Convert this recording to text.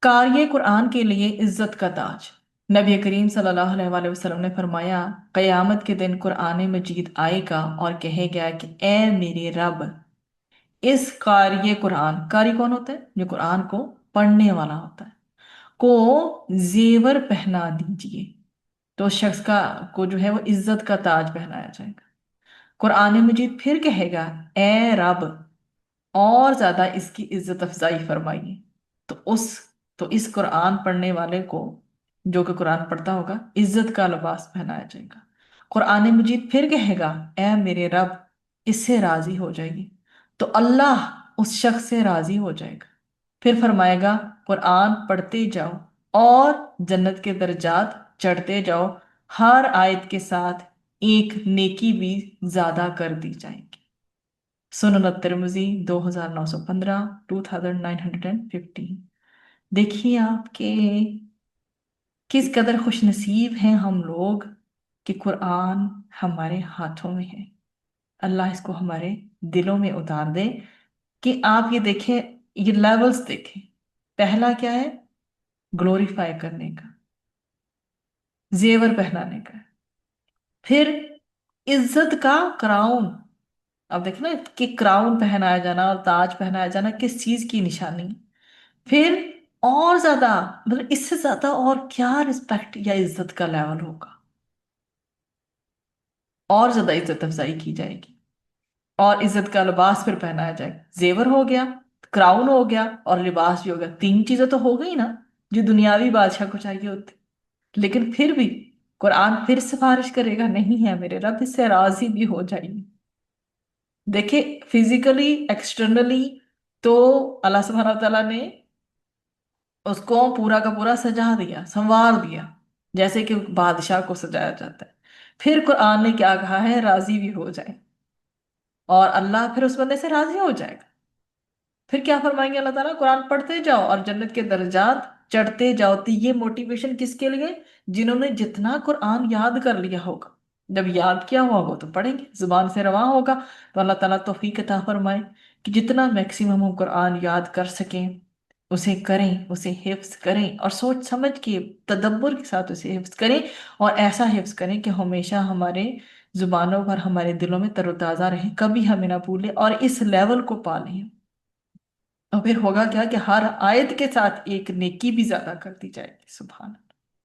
قاری قرآن کے لیے عزت کا تاج۔ نبی کریم صلی اللہ علیہ وآلہ وسلم نے فرمایا، قیامت کے دن قرآن مجید آئے گا اور کہے گا کہ اے میرے رب، اس قاری قرآن، قاری کون ہوتا ہے؟ جو قرآن کو پڑھنے والا ہوتا ہے، کو زیور پہنا دیجئے۔ تو اس شخص کو جو ہے وہ عزت کا تاج پہنایا جائے گا۔ قرآن مجید پھر کہے گا، اے رب، اور زیادہ اس کی عزت افزائی فرمائیے۔ تو اس تو اس قرآن پڑھنے والے کو، جو کہ قرآن پڑھتا ہوگا، عزت کا لباس پہنایا جائے گا۔ قرآن مجید پھر کہے گا، اے میرے رب، اس سے راضی ہو جائے گی۔ تو اللہ اس شخص سے راضی ہو جائے گا۔ پھر فرمائے گا، قرآن پڑھتے جاؤ اور جنت کے درجات چڑھتے جاؤ، ہر آیت کے ساتھ ایک نیکی بھی زیادہ کر دی جائے گی۔ سنن الترمذی 2915، 2915۔ دیکھیے آپ کہ کس قدر خوش نصیب ہیں ہم لوگ کہ قرآن ہمارے ہاتھوں میں ہے۔ اللہ اس کو ہمارے دلوں میں اتار دے کہ آپ یہ دیکھیں، یہ لیولز دیکھیں۔ پہلا کیا ہے؟ گلوریفائی کرنے کا، زیور پہنانے کا۔ پھر عزت کا کراؤن۔ اب دیکھیں نا کہ کراؤن پہنایا جانا اور تاج پہنایا جانا کس چیز کی نشانی۔ پھر اور زیادہ، مطلب اس سے زیادہ اور کیا رسپیکٹ یا عزت کا لیول ہوگا؟ اور زیادہ عزت افزائی کی جائے گی، اور عزت کا لباس پھر پہنایا جائے گا۔ زیور ہو گیا، کراؤن ہو گیا، اور لباس بھی ہو گیا۔ تین چیزیں تو ہو گئی نا جو دنیاوی بادشاہ کو چاہیے ہوتی۔ لیکن پھر بھی قرآن پھر سفارش کرے گا، نہیں ہے میرے رب، اس سے راضی بھی ہو جائیے۔ دیکھیں، فزیکلی ایکسٹرنلی تو اللہ سبحانہ وتعالیٰ نے اس کو پورا کا پورا سجا دیا، سنوار دیا، جیسے کہ بادشاہ کو سجایا جاتا ہے۔ پھر قرآن نے کیا کہا ہے؟ راضی بھی ہو جائے، اور اللہ پھر اس بندے سے راضی ہو جائے گا۔ پھر کیا فرمائیں گے اللہ تعالیٰ؟ قرآن پڑھتے جاؤ اور جنت کے درجات چڑھتے جاؤ۔ تو یہ موٹیویشن کس کے لیے؟ جنہوں نے جتنا قرآن یاد کر لیا ہوگا، جب یاد کیا ہوا ہوگا تو پڑھیں گے، زبان سے رواں ہوگا۔ تو اللہ تعالیٰ توفیق عطا فرمائے کہ جتنا میکسیمم ہم قرآن یاد کر سکیں، اسے کریں، اسے حفظ کریں، اور سوچ سمجھ کے تدبر کے ساتھ اسے حفظ کریں، اور ایسا حفظ کریں کہ ہمیشہ ہمارے زبانوں پر، ہمارے دلوں میں تر و تازہ رہیں، کبھی ہمیں نہ بھولیں، اور اس لیول کو پالیں۔ اور پھر ہوگا کیا کہ ہر آیت کے ساتھ ایک نیکی بھی زیادہ کر دی جائے گی۔ سبحان اللہ۔